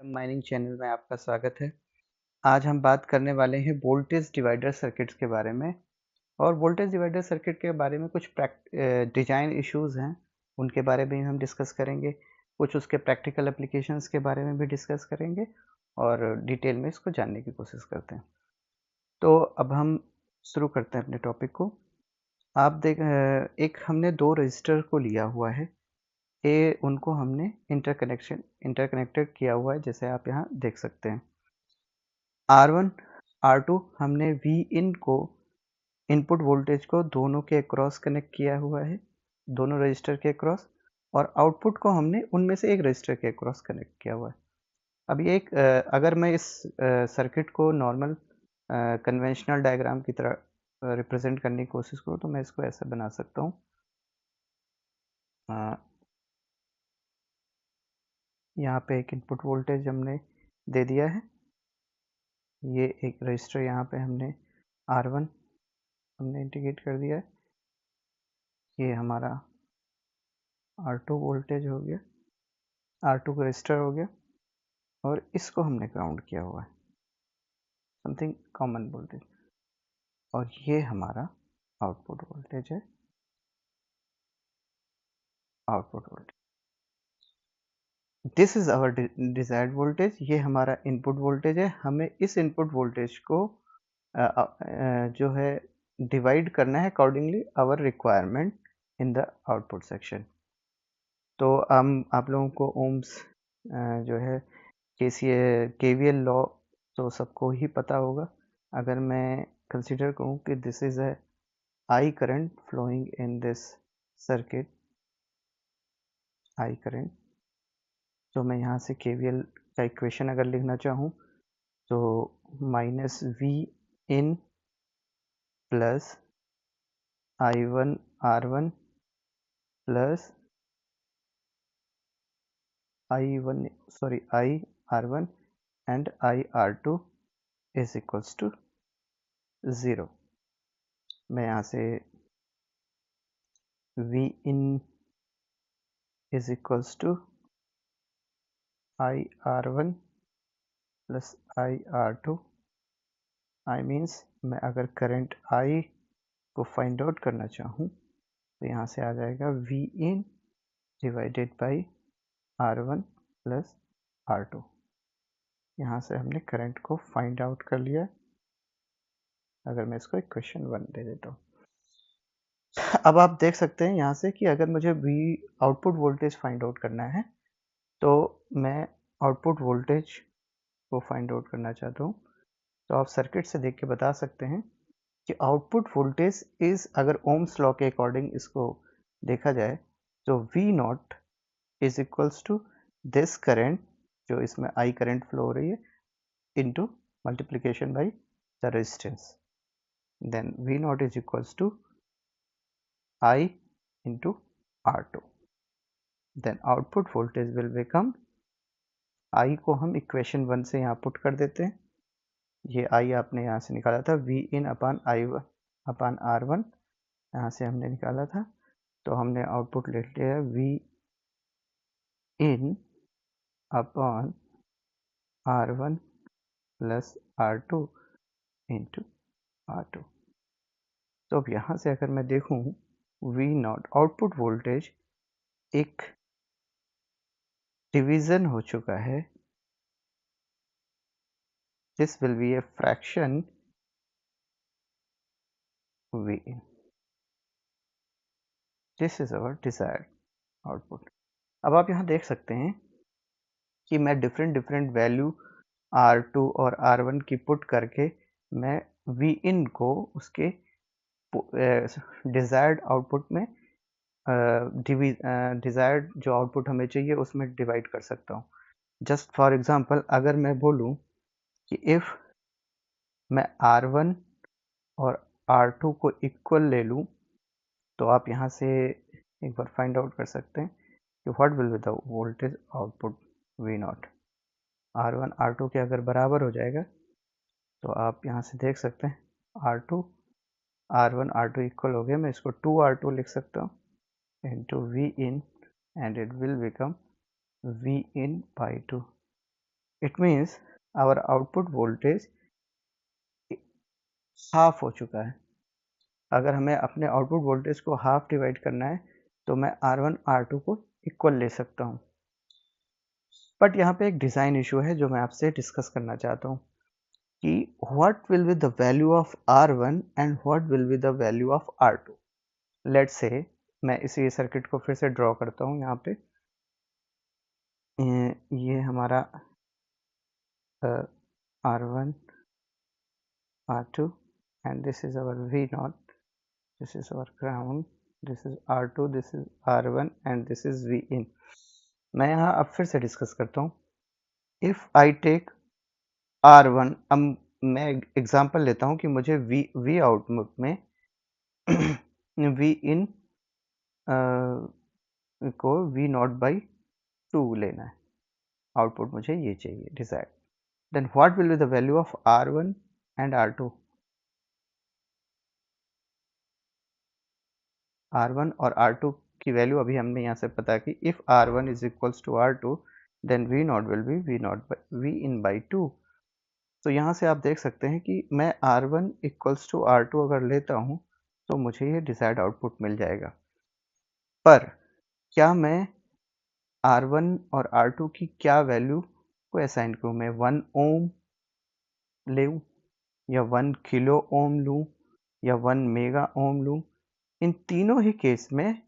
Mining channel में आपका स्वागत है। आज हम बात करने वाले हैं वोल्टेज डिवाइडर सर्किट्स के बारे में। और वोल्टेज डिवाइडर सर्किट के बारे में कुछ डिजाइन इश्यूज हैं, उनके बारे में हम डिस्कस करेंगे। कुछ उसके प्रैक्टिकल एप्लीकेशंस के बारे में भी डिस्कस करेंगे और डिटेल में इसको जानने की कोशिश करते हैं। तो अब हम शुरू करते हैं अपने टॉपिक को। आप एक हमने दो रजिस्टर को लिया हुआ है। ये उनको हमने इंटरकनेक्टेड किया हुआ है, जैसे आप यहाँ देख सकते हैं। R1 R2 हमने Vin को इनपुट वोल्टेज को दोनों के अक्रॉस कनेक्ट किया हुआ है, दोनों रजिस्टर के अक्रॉस, और आउटपुट को हमने उनमें से एक रजिस्टर के अक्रॉस कनेक्ट किया हुआ है। अब ये अगर मैं इस सर्किट को नॉर्मल कन्वेंशनल डायग्राम की तरह रिप्रेजेंट करने की कोशिश करूँ तो मैं इसको ऐसा बना सकता हूँ। यहाँ पे एक इनपुट वोल्टेज हमने दे दिया है, ये एक रजिस्टर यहाँ पे हमने R1 हमने इंटीग्रेट कर दिया है, ये हमारा R2 वोल्टेज हो गया, R2 का रजिस्टर हो गया, और इसको हमने ग्राउंड किया हुआ है, समथिंग कॉमन वोल्टेज, और ये हमारा आउटपुट वोल्टेज है, output voltage. This is our desired voltage, ये हमारा इनपुट वोल्टेज है। हमें इस इनपुट वोल्टेज को जो है डिवाइड करना है accordingly our requirement in the output section. तो हम आप लोगों को ओम्स जो है केवीएल लॉ तो सबको ही पता होगा। अगर मैं कंसिडर करूँ कि this is a I current flowing in this circuit, I current, तो मैं यहाँ से केवीएल का इक्वेशन अगर लिखना चाहूँ तो minus V in plus I1 R1 plus I R1 and I R2 is equals to 0। मैं यहाँ से V in is equals to I R1 plus I R2। I means मैं अगर करंट I को फाइंड आउट करना चाहूँ तो यहाँ से आ जाएगा V in divided by R1 plus R2। यहाँ से हमने करंट को फाइंड आउट कर लिया। अगर मैं इसको इक्वेशन 1 दे देता हूँ, अब आप देख सकते हैं यहाँ से कि अगर मुझे V output voltage find out करना है तो मैं आउटपुट वोल्टेज को फाइंड आउट करना चाहता हूँ, तो आप सर्किट से देख के बता सकते हैं कि आउटपुट वोल्टेज इज, अगर ओम्स लॉ के अकॉर्डिंग इसको देखा जाए तो V not is equals to this current, जो इसमें I करंट फ्लो हो रही है, into multiplication by the resistance, then V not is equals to I into R2, then output voltage will become, I को हम इक्वेशन 1 से यहाँ put कर देते हैं, ये I आपने यहाँ से निकाला था V in upon I1 upon R1, यहाँ से हमने निकाला था, तो हमने आउटपुट लिख लिया V in upon R1 plus R2 into R2। तो अब यहाँ से अगर मैं देखूँ V नॉट आउटपुट वोल्टेज एक डिवीजन हो चुका है, this will be a fraction V in, this is our desired output। अब आप यहाँ देख सकते हैं कि मैं डिफरेंट वैल्यू R2 और R1 की पुट करके मैं V in को उसके डिजायर्ड आउटपुट में डिजायर्ड जो आउटपुट हमें चाहिए उसमें डिवाइड कर सकता हूँ। जस्ट फॉर एग्जांपल, अगर मैं बोलूँ कि इफ़ मैं R1 और R2 को इक्वल ले लूँ, तो आप यहाँ से एक बार फाइंड आउट कर सकते हैं कि what will be the voltage output V not. R1 R2 के अगर बराबर हो जाएगा तो आप यहाँ से देख सकते हैं R2 R1 R2 इक्वल हो गया, मैं इसको 2R2 लिख सकता हूँ into V in, and it will become V in by 2। It means our output voltage half हो चुका है। अगर हमें अपने आउटपुट वोल्टेज को हाफ डिवाइड करना है तो मैं R1 R2 को इक्वल ले सकता हूँ। बट यहाँ पे एक डिज़ाइन इशू है जो मैं आपसे डिस्कस करना चाहता हूँ कि what will be the value of R1 and what will be the value of R2। Let's say मैं इसी सर्किट को फिर से ड्रॉ करता हूँ। यहाँ पे ये हमारा R1 R2 and this is our V0, this is our ground, this is R2, this is R1 and this is V in। मैं यहाँ अब फिर से डिस्कस करता हूँ। इफ आई टेक R1, अब मैं एग्जांपल लेता हूँ कि मुझे V आउटपुट में V in को V0/2 लेना है। आउटपुट मुझे ये चाहिए desired. Then what will be the value of R1 and R2। R1 और R2 की वैल्यू अभी हमने यहाँ से पता की। If R1 is equals to R2 then V0 will be V in by 2। तो यहाँ से आप देख सकते हैं कि मैं R1 इक्वल्स टू R2 अगर लेता हूँ तो मुझे ये डिजायर्ड आउटपुट मिल जाएगा। पर क्या मैं R1 और R2 की क्या वैल्यू को असाइन करूँ? मैं 1 ओम लूँ या 1 किलो ओम लूँ या 1 मेगा ओम लूँ? इन तीनों ही केस में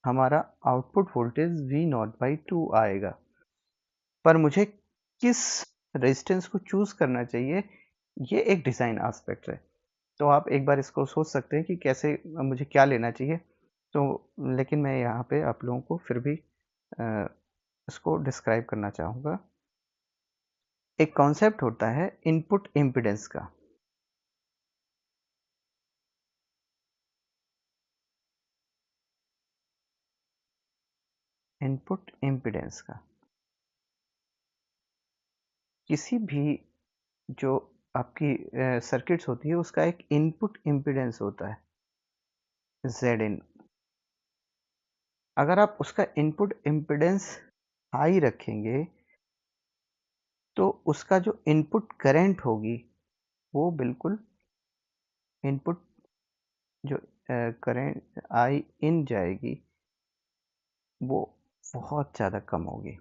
हमारा आउटपुट वोल्टेज V0/2 आएगा। पर मुझे किस रेजिस्टेंस को चूज करना चाहिए, ये एक डिज़ाइन एस्पेक्ट है। तो आप एक बार इसको सोच सकते हैं कि कैसे मुझे क्या लेना चाहिए। तो लेकिन मैं यहाँ पे आप लोगों को फिर भी इसको डिस्क्राइब करना चाहूँगा। एक कॉन्सेप्ट होता है इनपुट इम्पीडेंस का। इनपुट इम्पीडेंस का किसी भी जो आपकी सर्किट्स होती है उसका एक इनपुट इम्पीडेंस होता है Zin। अगर आप उसका इनपुट इम्पीडेंस हाई रखेंगे तो उसका जो इनपुट करंट होगी वो बिल्कुल इनपुट जो करंट आई इन जाएगी वो बहुत ज़्यादा कम होगी।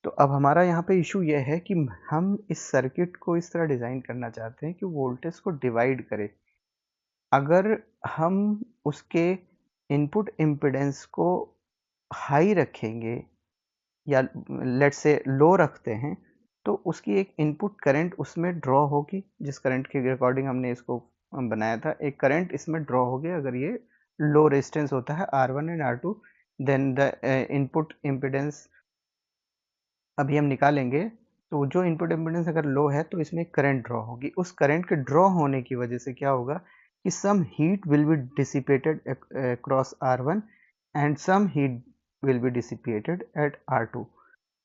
तो अब हमारा यहाँ पे इशू ये है कि हम इस सर्किट को इस तरह डिज़ाइन करना चाहते हैं कि वोल्टेज को डिवाइड करे। अगर हम उसके इनपुट इम्पीडेंस को हाई रखेंगे या लेट्स से लो रखते हैं तो उसकी एक इनपुट करंट उसमें ड्रॉ होगी, जिस करंट के अकॉर्डिंग हमने इसको बनाया था। एक करंट इसमें ड्रॉ होगी अगर ये लो रेजिस्टेंस होता है R1 and R2। Then the input impedance अभी हम निकालेंगे। तो जो इनपुट इम्पीडेंस अगर लो है तो इसमें करंट ड्रॉ होगी। उस करंट के ड्रॉ होने की वजह से क्या होगा कि some heat will be dissipated across R1 and some heat will be dissipated at R2।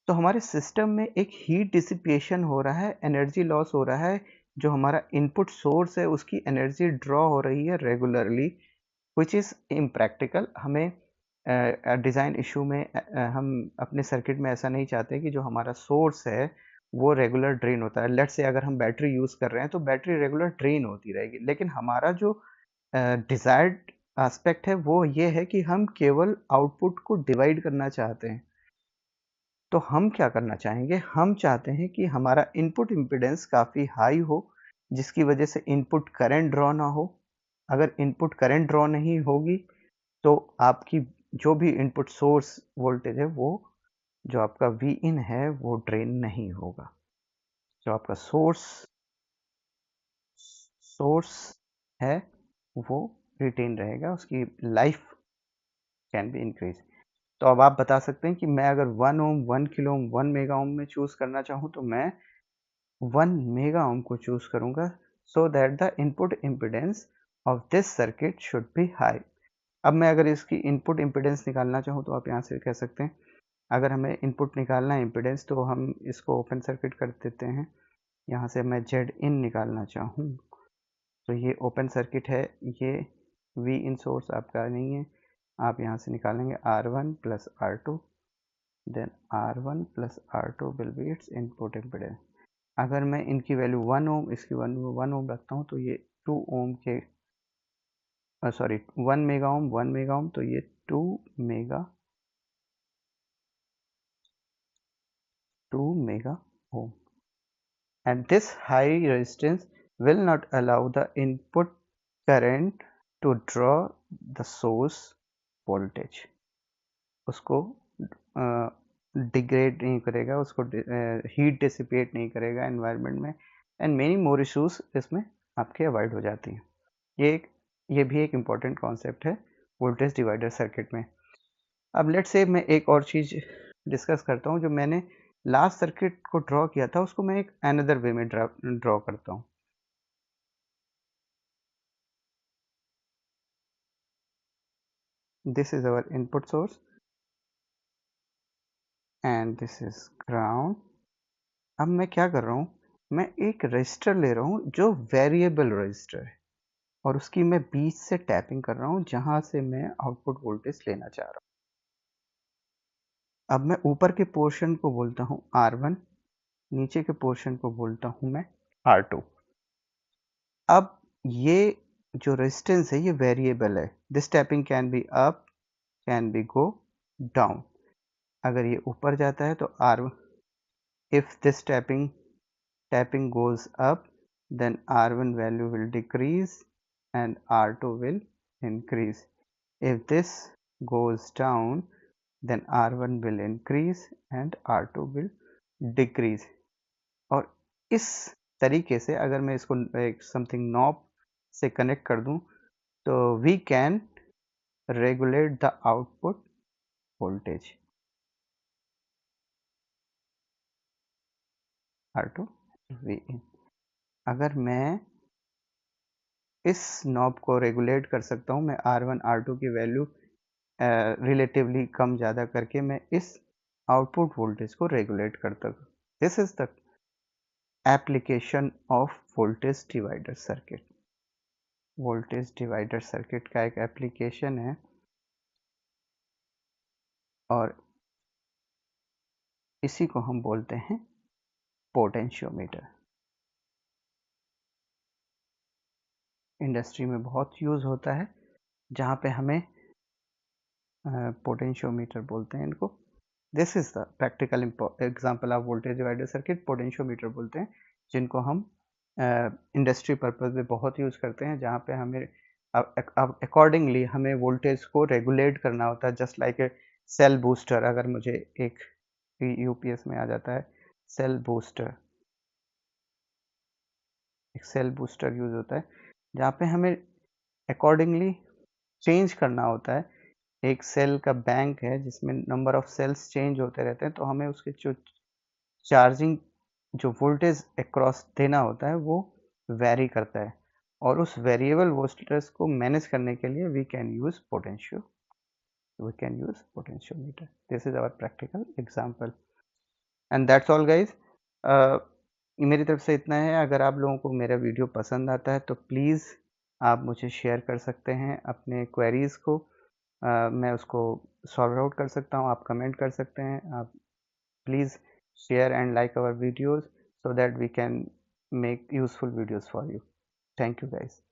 तो हमारे सिस्टम में एक हीट डिसिपेशन हो रहा है, एनर्जी लॉस हो रहा है। जो हमारा इनपुट सोर्स है उसकी एनर्जी ड्रॉ हो रही है रेगुलरली, विच इज़ इम्प्रैक्टिकल। हमें डिज़ाइन इशू में हम अपने सर्किट में ऐसा नहीं चाहते कि जो हमारा सोर्स है वो रेगुलर ड्रेन होता है। लेट्स से अगर हम बैटरी यूज़ कर रहे हैं तो बैटरी रेगुलर ड्रेन होती रहेगी, लेकिन हमारा जो डिज़ायर्ड एस्पेक्ट है वो ये है कि हम केवल आउटपुट को डिवाइड करना चाहते हैं। तो हम क्या करना चाहेंगे, हम चाहते हैं कि हमारा इनपुट इम्पीडेंस काफ़ी हाई हो जिसकी वजह से इनपुट करंट ड्रॉ ना हो। अगर इनपुट करंट ड्रॉ नहीं होगी तो आपकी जो भी इनपुट सोर्स वोल्टेज है वो जो आपका वी इन है वो ड्रेन नहीं होगा। जो आपका सोर्स है वो रिटेन रहेगा, उसकी लाइफ कैन बी इंक्रीज। तो अब आप बता सकते हैं कि मैं अगर 1 ओम 1 किलो ओम 1 मेगा ओम में चूज करना चाहूँ तो मैं 1 मेगा ओम को चूज करूंगा so that the input impedance of this circuit should be high. अब मैं अगर इसकी इनपुट इम्पीडेंस निकालना चाहूँ तो आप यहाँ से कह सकते हैं अगर हमें इनपुट निकालना है इम्पीडेंस तो हम इसको ओपन सर्किट कर देते हैं। यहाँ से मैं जेड इन निकालना चाहूँ तो ये ओपन सर्किट है, ये वी इन सोर्स आपका नहीं है। आप यहाँ से निकालेंगे R1 plus R2 then R1 plus R2 will be its input impedance. अगर मैं इनकी वैल्यू 1 ओम इसकी 1 ओम रखता हूँ तो ये 2 ओम के सॉरी 1 मेगा ओम तो ये 2 mega 2 mega ohm, and this high resistance will not allow the input current to draw the source voltage. उसको डिग्रेड नहीं करेगा, उसको हीट डिसिपेट नहीं करेगा एनवायरनमेंट में, एंड मेनी मोर इशूज इसमें आपके अवॉइड हो जाती हैं। ये भी एक इम्पॉर्टेंट कॉन्सेप्ट है वोल्टेज डिवाइडर सर्किट में। अब लेट्स से मैं एक और चीज़ डिस्कस करता हूँ। जो मैंने लास्ट सर्किट को ड्रॉ किया था उसको मैं एक अनदर वे में ड्रॉ करता हूँ। This is our input source and this is ground. अब मैं क्या कर रहा हूँ, मैं एक रजिस्टर ले रहा हूँ जो वेरिएबल रजिस्टर है और उसकी मैं बीच से टैपिंग कर रहा हूँ जहाँ से मैं आउटपुट वोल्टेज लेना चाह रहा हूँ। अब मैं ऊपर के पोर्शन को बोलता हूँ R1, नीचे के पोर्शन को बोलता हूँ मैं R2। अब ये जो रेजिस्टेंस है ये वेरिएबल है। This tapping can be up, can be go down. अगर ये ऊपर जाता है तो R1, if this tapping goes up, then R1 value will decrease and R2 will increase. If this goes down, then R1 will increase and R2 will decrease. और इस तरीके से अगर मैं इसको एक समथिंग नॉब से कनेक्ट कर दूं तो we can regulate the output voltage R2 Vin। अगर मैं इस नॉब को रेगुलेट कर सकता हूँ, मैं R1 R2 की वैल्यू रिलेटिवली कम ज़्यादा करके मैं इस आउटपुट वोल्टेज को रेगुलेट करता हूँ। This is the application of voltage divider circuit. Voltage divider circuit का एक एप्लीकेशन है और इसी को हम बोलते हैं पोटेंशियोमीटर। इंडस्ट्री में बहुत यूज़ होता है, जहाँ पे हमें पोटेंशियोमीटर बोलते हैं इनको। This is the practical example of voltage divider circuit, potentiometer बोलते हैं, जिनको हम इंडस्ट्री पर्पस में बहुत यूज़ करते हैं, जहाँ पे हमें अकॉर्डिंगली हमें वोल्टेज को रेगुलेट करना होता है। Just like a cell booster. अगर मुझे एक यूपीएस में आ जाता है सेल बूस्टर, एक सेल बूस्टर यूज होता है जहाँ पे हमें अकॉर्डिंगली चेंज करना होता है। एक सेल का बैंक है जिसमें नंबर ऑफ सेल्स चेंज होते रहते हैं, तो हमें उसके जो चार्जिंग जो वोल्टेज अक्रॉस देना होता है वो वेरी करता है, और उस वेरिएबल वोल्टेज को मैनेज करने के लिए we can use potentiometer. This is our practical example and that's all guys. मेरी तरफ से इतना है। अगर आप लोगों को मेरा वीडियो पसंद आता है तो प्लीज़ आप मुझे शेयर कर सकते हैं अपने क्वेरीज़ को। मैं उसको सॉल्व आउट कर सकता हूँ, आप कमेंट कर सकते हैं। आप please share and like our videos so that we can make useful videos for you. Thank you guys.